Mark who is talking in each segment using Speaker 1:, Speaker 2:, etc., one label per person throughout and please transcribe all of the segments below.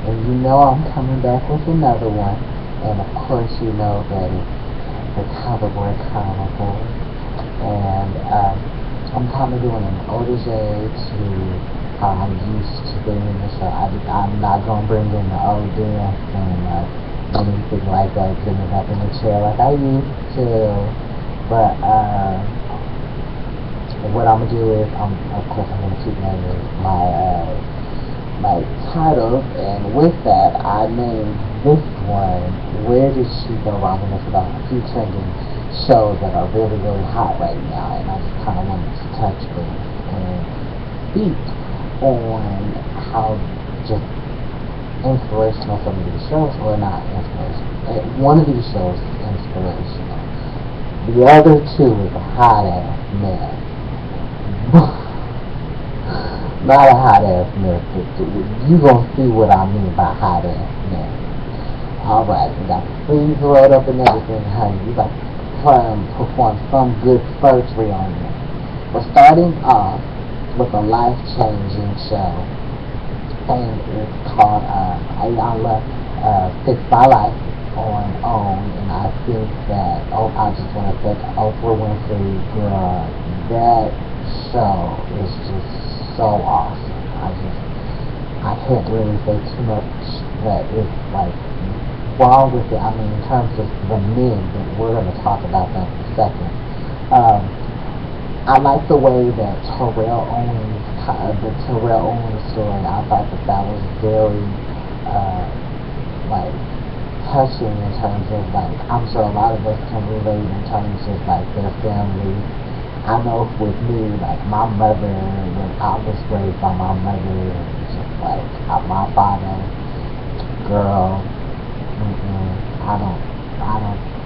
Speaker 1: And you know I'm coming back with another one. And of course you know that it's the Cover Boy Chronicles. And I'm kind of doing an old to how I'm used to being in the show. I'm not going to bring in the old dance and anything like that, getting up in the chair like I used to. But what I'm going to do is, of course, I'm going to keep naming my titles, and with that, I named this one, Where Did She Go Wrong? And it's about a few trending shows that are really, really hot right now, and I just kind of wanted to touch base and speak on how just inspirational some of these shows, or not inspirational. One of these shows is inspirational. The other two is a hot ass mess. Not a hot ass mess, but you gonna see what I mean by hot ass mess. Alright, we got the sleeves rolled up and everything, honey. You got to perform some good surgery on you. We're starting off with a life-changing show, and it's called Ayala Fix My Life on OWN, and I think that, I just want to thank Oprah Winfrey, girl, that show is just so awesome. I can't really say too much that is like wrong with it. I mean, in terms of the men, but we're going to talk about that in a second. I like the way that Terrell Owens story. I thought that was very like touching in terms of like, I'm sure a lot of us can relate in terms of like their family. I know with me, like my mother, when I was raised by my mother, and just like my father, girl, I don't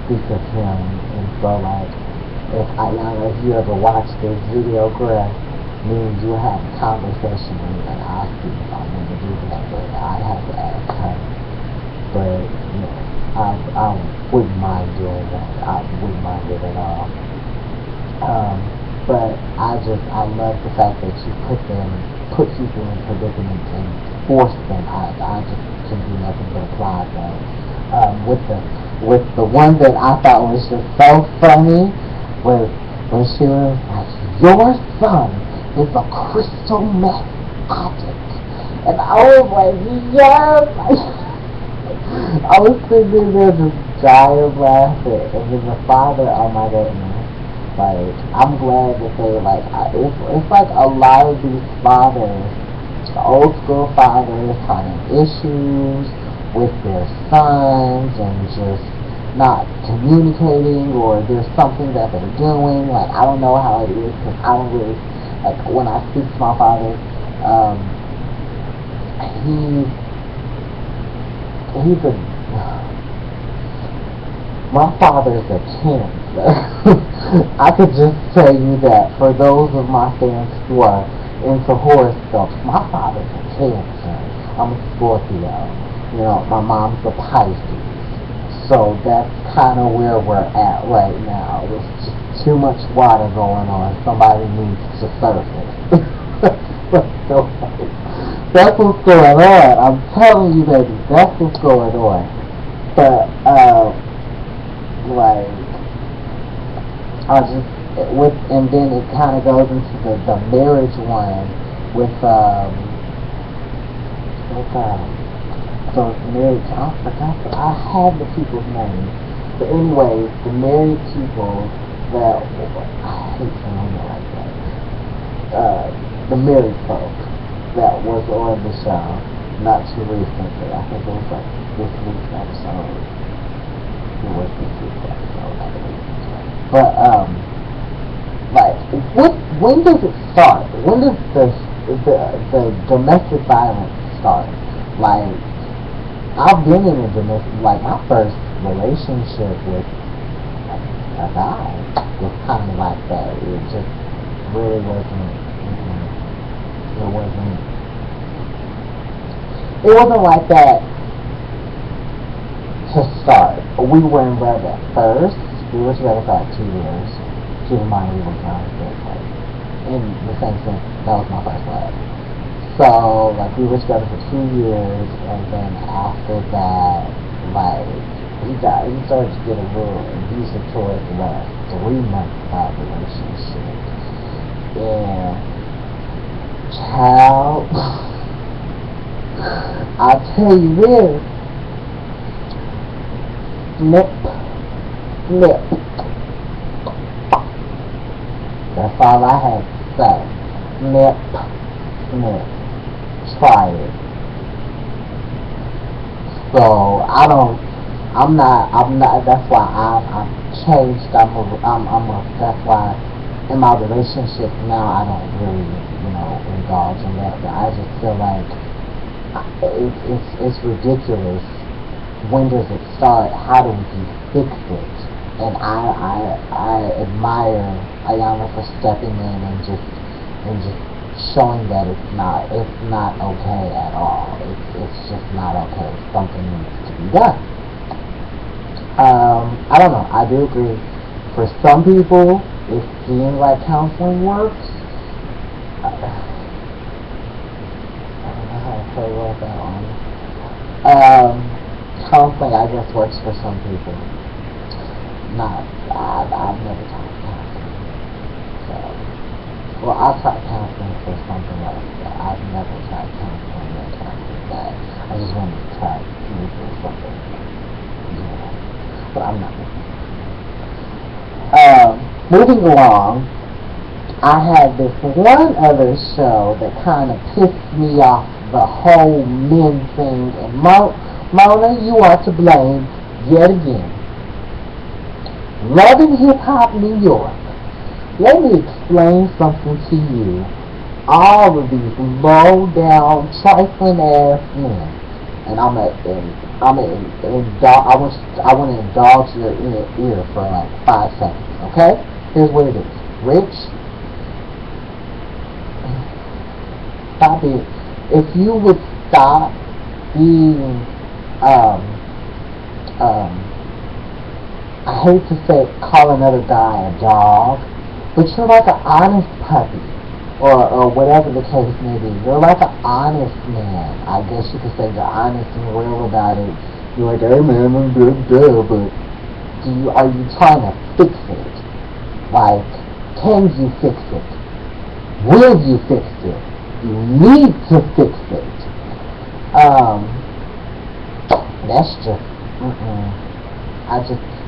Speaker 1: speak of him, and so like, if you ever watch this video, girl, me and you have a conversation, and I see if I want to do that, but I'd have to ask her. But you know, I wouldn't mind doing that. I wouldn't mind it at all. But I love the fact that you put people in predicaments and force them. I just can do nothing but applaud that. With the one that I thought was just so funny was when she was like, "Your son is a crystal meth addict," and I was like, yes. I was sitting there just dying laughing, and then the father, oh my goodness. Like, I'm glad that they, like, it's like a lot of these fathers, old school fathers, having issues with their sons and just not communicating, or there's something that they're doing. Like, I don't know how it is, because I don't really, like, when I speak to my father, my father's a Cancer. I could just tell you that for those of my fans who are into horoscopes, my father's a Cancer. I'm a Scorpio. You know, my mom's a Pisces. So that's kind of where we're at right now. There's just too much water going on. Somebody needs to surface. That's what's going on. I'm telling you, baby, that's what's going on. But, like, and then it kind of goes into the marriage one with so married, I forgot, I had the people's names, but anyways, the married people that, I hate saying it like that, the married folk that was on the show, not too recently. I think it was like this week's episode. It was this week's episode, I believe. But like, when does it start? When does the domestic violence start? Like, I've been in a domestic, like, my first relationship with a guy was kind of like that. It just really wasn't. It wasn't like that to start. We were in love at first. We were together for like 2 years. Keep in mind we were young, but like, in the same sense, that was my first love. So, like, we were together for 2 years, and then after that, like, he started to get a little abusive towards the last 3 months of our relationship. And, child, I'll tell you this, flip. That's all I had to say. Snip. Try it. So that's why I've changed. That's why in my relationship now I don't really, indulge in that. But I just feel like it's ridiculous. When does it start? How do we fix it? And I admire Ayana for stepping in and just showing that it's not okay at all. It's just not okay. Something needs to be done. I don't know. I do agree. For some people, it seems like counseling works. I don't know how to say what that on. Counseling, I guess, works for some people. I've never tried counseling. So, well, I'll try counseling for something else. But I've never tried counseling or something that. I just wanted to try to see if there's something, But I'm not. Moving along, I had this one other show that kind of pissed me off, the whole men thing, and Mona, you are to blame yet again. Love and Hip Hop New York. Let me explain something to you. All of these low down, trifling ass men, and I want to indulge your ear for like 5 seconds. Okay? Here's what it is. Rich, stop it. If you would stop being I hate to say call another guy a dog, but you're like an honest puppy, or whatever the case may be. You're like an honest man. I guess you could say you're honest and real about it. You're like, hey man, I'm good, but are you trying to fix it? Like, can you fix it? Will you fix it? You need to fix it. That's just,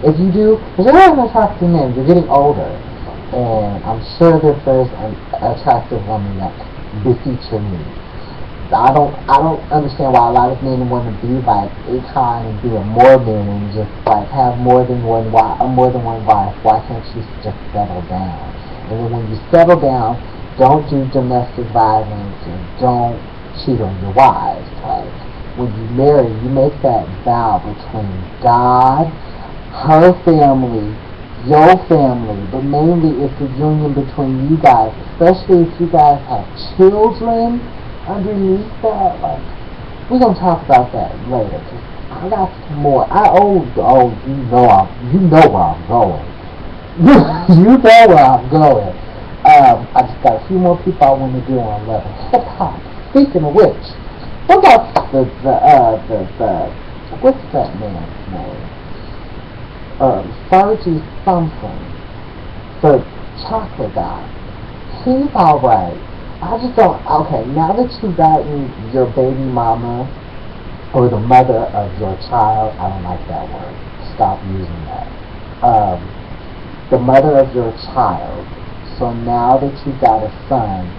Speaker 1: if you do, because you're not going to talk to men, you're getting older, and I'm sure that there's an attractive woman that befits your needs. I don't understand why a lot of men want to be like Akon and be a Mormon and just like have more than one wife. Why can't you just settle down? And then when you settle down, don't do domestic violence and don't cheat on your wives. Like, when you marry, you make that vow between God, her family, your family, but mainly it's a union between you guys, especially if you guys have children underneath that. Like, we're gonna talk about that later, cause I got some more. You know where I'm going. You know where I'm going. I just got a few more people I want to do on Love and Hip Hop. Speaking of which, what about the what's that man's name? Fergie something, the chocolate guy. He's alright. I just don't. Okay, now that you've gotten your baby mama or the mother of your child, I don't like that word. Stop using that. The mother of your child. So now that you've got a son,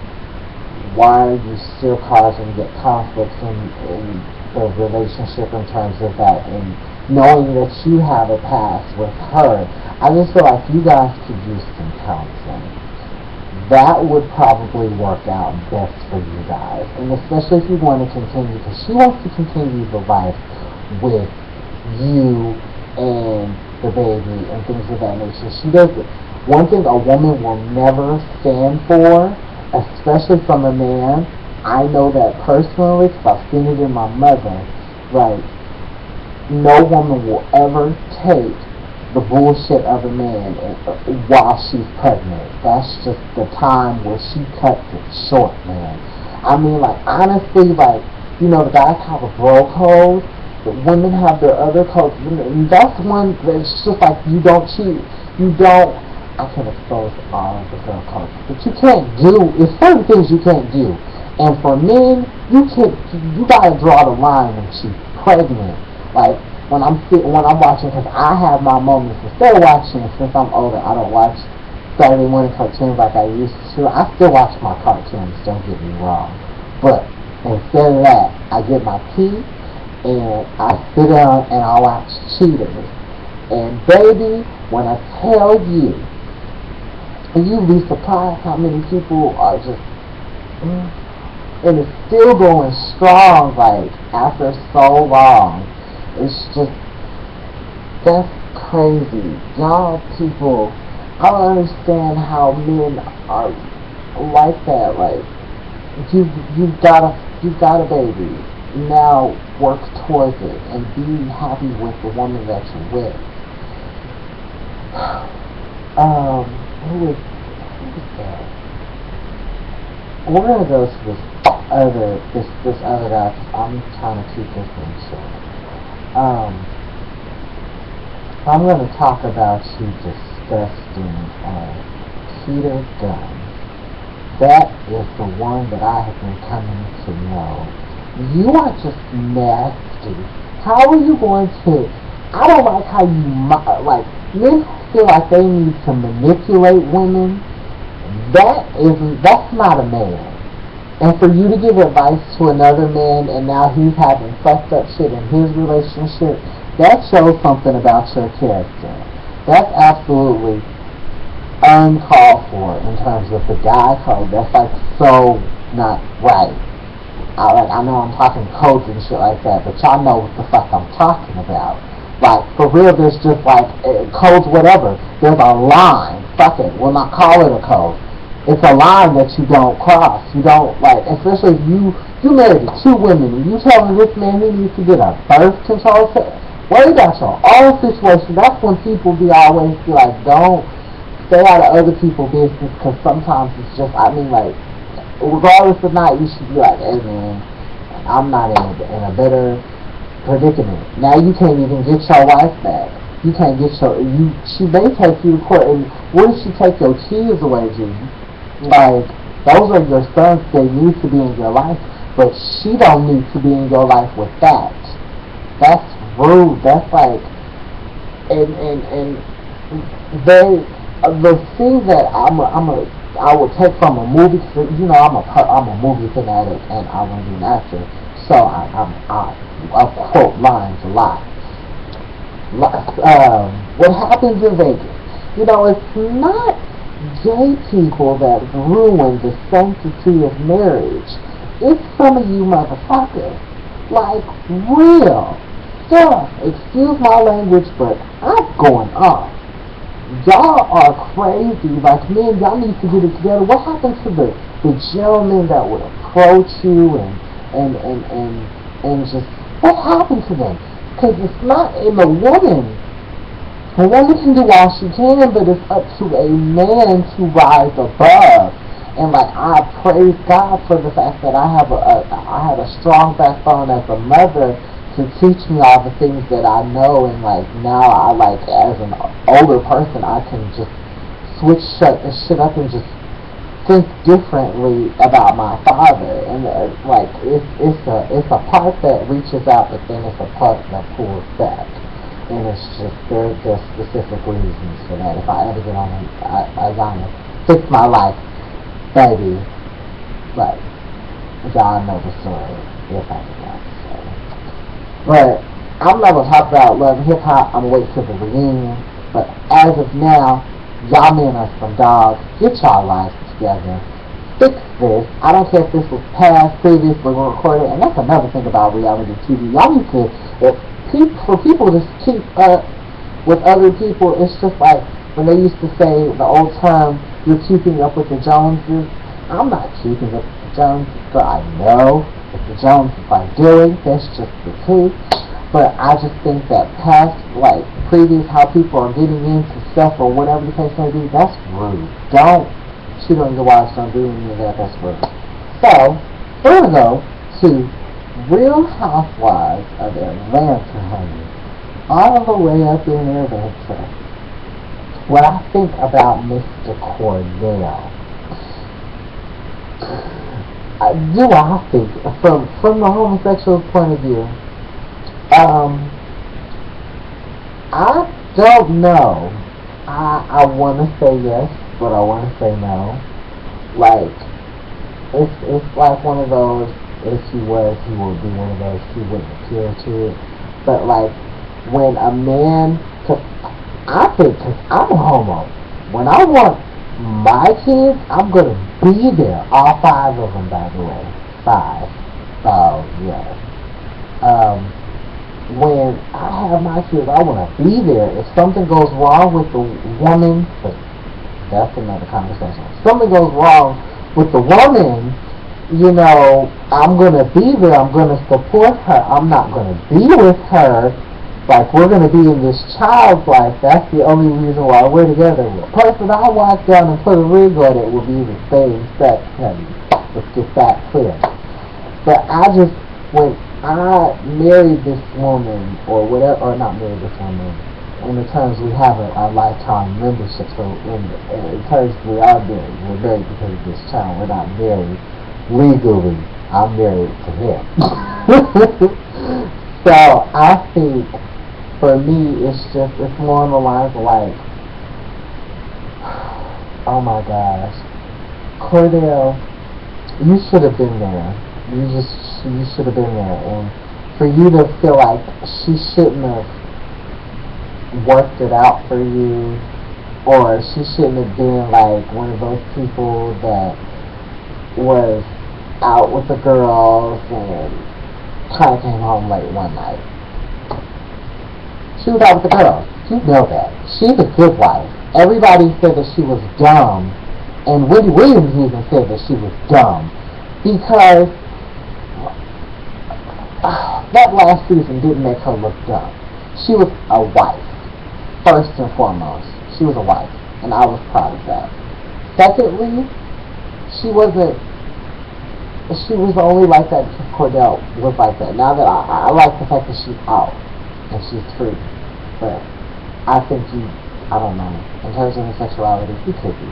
Speaker 1: why are you still causing conflicts in the relationship in terms of that, and knowing that you have a past with her? I just feel like you guys could use some counseling. That would probably work out best for you guys, and especially if you want to continue, because she wants to continue the life with you and the baby and things of that nature. She does it. One thing a woman will never stand for, especially from a man, I know that personally because I've seen it in my mother, like, no woman will ever take the bullshit of a man while she's pregnant. That's just the time where she cuts it short, man. I mean, like, honestly, like, you know, the guys have a bro code, the women have their other codes, and that's one that's just like, you don't cheat, you don't, I can't expose all of the girl codes, but you can't do, it's certain things you can't do, and for men, you gotta draw the line when she's pregnant, like, when I'm watching, because I have my moments, instead of watching, since I'm older, I don't watch Saturday morning cartoons like I used to. I still watch my cartoons, don't get me wrong. But instead of that, I get my tea and I sit down and I watch Cheaters. And baby, when I tell you, you'd be surprised how many people are just, and it's still going strong, like, after so long. It's just, that's crazy. Y'all people, I don't understand how men are like that. Like, you've got a baby. Now work towards it and be happy with the woman that you're with. Who is that? We're gonna go to this other guy. I'm trying to keep this one short. I'm going to talk about you disgusting Peter Gunn. That is the one that I have been coming to know. You are just nasty. How are you going to... I don't like how you... Like, men feel like they need to manipulate women. That's not a man. And for you to give advice to another man and now he's having fucked up shit in his relationship, that shows something about your character. That's absolutely uncalled for in terms of the guy code. That's like so not right. I know I'm talking codes and shit like that, but y'all know what the fuck I'm talking about. Like, for real, there's just like, codes whatever. There's a line. Fuck it. We'll not call it a code. It's a line that you don't cross. You don't, like, especially if you married to two women and you telling this man he needs to get a birth control test. Worry about your own situation. That's when people always be like, don't stay out of other people's business, because sometimes it's just, I mean, like, regardless of not, you should be like, hey man, I'm not in a better predicament. Now you can't even get your wife back. You can't get she may take you to court, and what if she take your kids away, G? Like, those are your sons, they need to be in your life, but she don't need to be in your life with that. That's rude. That's like, and the thing that I would take from a movie, you know, I'm a movie fanatic and I want to be an actor, so I quote lines a lot. What happens in Vegas, you know, it's not gay people that ruin the sanctity of marriage. It's some of you motherfuckers. Like, real stuff. Excuse my language, but I'm going off. Y'all are crazy. Like, men, y'all need to get it together. What happened to the gentlemen that would approach you and just, what happened to them? Because it's not in the woman. A woman can do all she can, but it's up to a man to rise above. And like, I praise God for the fact that I have a strong backbone as a mother to teach me all the things that I know. And like, now I, like, as an older person, I can just switch shit up and just think differently about my father. And like, it's a part that reaches out, but then it's a part that pulls back. And it's just, there's specific reasons for that. If I ever get on a genre, fix my life, baby, like, y'all know the story, if I forgot to say. But I'm not going to talk about love and hip-hop. I'm going to wait till the reunion. But as of now, y'all men are some dogs. Get y'all lives together. Fix this. I don't care if this was past, previously recorded. And that's another thing about reality TV. Y'all need to, for people to keep up with other people, it's just like when they used to say the old term, you're keeping up with the Joneses. I'm not keeping up with the Joneses, but I know what the Joneses are doing. That's just the truth. But I just think that past, like, previous, how people are getting into stuff or whatever the case may be, that's rude. Don't cheat on your wife, don't do any of that, that's rude. So, We're going to go to Real Housewives of Atlanta, honey. All the way up in Atlanta. What I think about Mr. Cordell. Do I think, from the homosexual point of view, I don't know. I want to say yes, but I want to say no. Like, it's like one of those, if he was, he would be one of those, he wouldn't appeal to it. But like, when a man, I think, cause I'm a homo, when I want my kids, I'm going to be there. All 5 of them, by the way. 5. Oh, yes. When I have my kids, I want to be there. If something goes wrong with the woman, but that's another conversation. If something goes wrong with the woman, you know, I'm going to be there. I'm going to support her. I'm not going to be with her. Like, we're going to be in this child's life. That's the only reason why we're together. The person I walk down and put a ring on it will be the same sex, honey. Let's get that clear. But I just, when I married this woman, or whatever, or not married this woman, in the terms we have a lifetime membership, so in terms we are married. We're married because of this child. We're not married legally. I'm married to him. So I think, for me, it's more on the lines of like, oh my gosh, Cordell, you should have been there. You should have been there. And for you to feel like she shouldn't have worked it out for you, or she shouldn't have been like one of those people that was out with the girls and kind of came home late one night. She was out with the girls. You know that. She's a good wife. Everybody said that she was dumb, and Wendy Williams even said that she was dumb, because that last season didn't make her look dumb. She was a wife, first and foremost. She was a wife, and I was proud of that. Secondly, she was only like that because Cordell was like that. Now that I like the fact that she's out and she's free. But I think I don't know. In terms of his sexuality, he could be.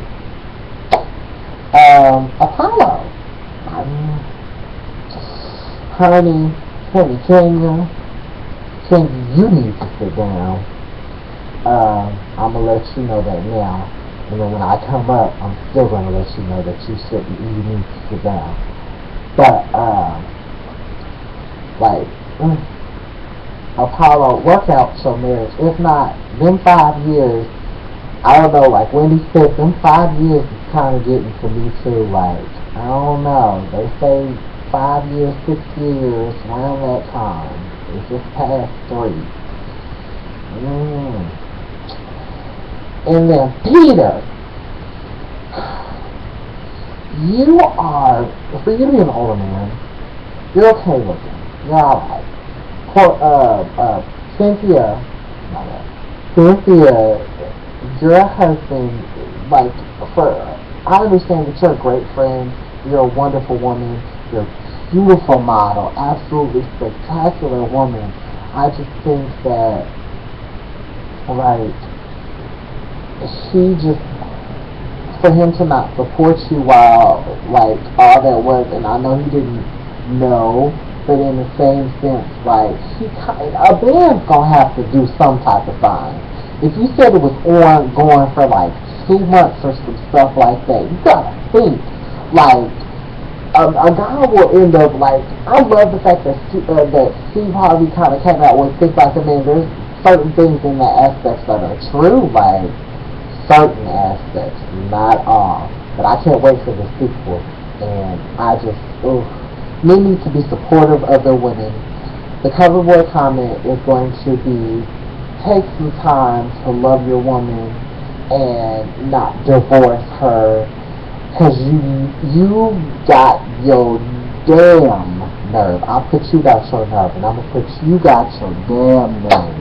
Speaker 1: Apollo. Honey, Kenya, you need to sit down. I'm going to let you know that now. And then when I come up, I'm still going to let you know that you need to sit down. But, Apollo, work out your marriage. If not, them 5 years, I don't know, like Wendy said, them 5 years is kind of getting to me too. Like, I don't know. They say 5 years, 6 years, around that time. It's just past 3. And then Peter, for you to be an older man, you're okay looking. You're alright. Cynthia, your husband, like, I understand that you're a great friend, you're a wonderful woman, you're a beautiful model, absolutely spectacular woman. I just think that, like, for him to not support you while, like, all that was, and I know he didn't know, but in the same sense, like, a band's gonna have to do some type of sign. If you said it was going for like 2 months or some stuff like that, you gotta think, like, a guy will end up like, I love the fact that Steve Harvey kind of came out with Think Like a Man. There's certain things in that aspects that are true, like, certain aspects, not all. But I can't wait for the sequel, and I just, men need to be supportive of their women. The cover boy comment is going to be, take some time to love your woman and not divorce her, because you got your damn nerve. I'll put you got your nerve, and I'm going to put you got your damn nerve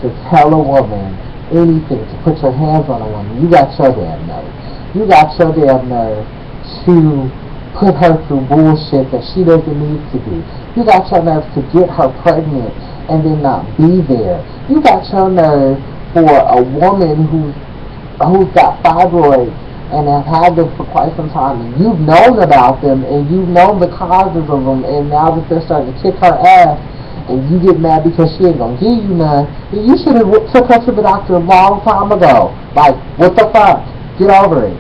Speaker 1: to tell a woman anything, to put your hands on a woman. You got your damn nerve. You got your damn nerve to put her through bullshit that she doesn't need to be. You got your nerve to get her pregnant and then not be there. You got your nerve for a woman who's got fibroids and have had them for quite some time, and you've known about them and you've known the causes of them, and now that they're starting to kick her ass, and you get mad because she ain't gonna give you none, then you should have took her to the doctor a long time ago. Like, what the fuck? Get over it.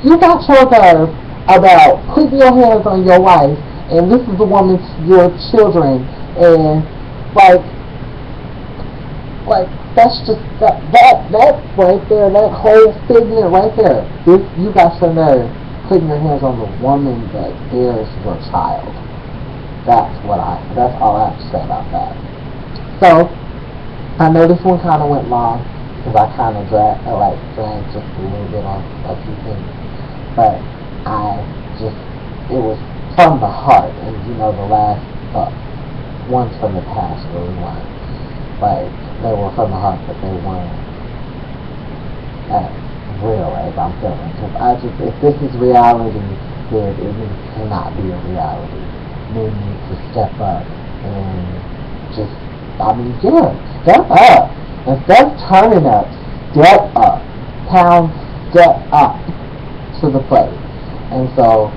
Speaker 1: You got your nerve about putting your hands on your wife, and this is the woman's your children, and like that's just that right there, that whole segment right there. You got your nerve putting your hands on the woman that bears your child. That's all I have to say about that. So I know this one kind of went long because I kind of dragged just a little bit on a few things, but it was from the heart, and the last ones from the past really weren't. Like, they were from the heart, but they weren't as real as I'm feeling. Because if this is reality, then it needs to not be a reality. They need to step up and step up. Instead of turning up, step up. Step up to the plate. And so,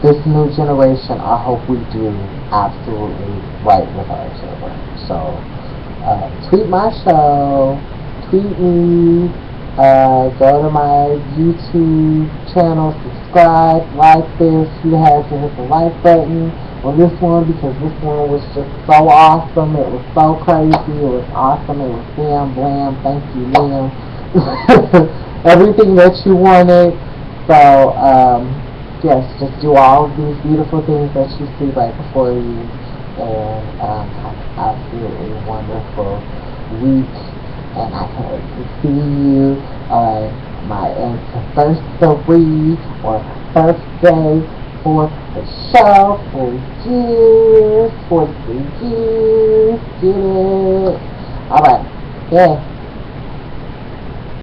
Speaker 1: this new generation, I hope we do absolutely right with our children. So, tweet my show, tweet me, go to my YouTube channel, subscribe, like this. You have to hit the like button on this one because this one was just so awesome. It was so crazy. It was awesome. It was bam, blam, thank you, ma'am. Everything that you wanted. So, yes, just do all of these beautiful things that you see right before you. And have an absolutely wonderful week, and I can't wait to see you on my anniversary or birthday for the show. 40 years, 43 years, get it? Alright, yeah.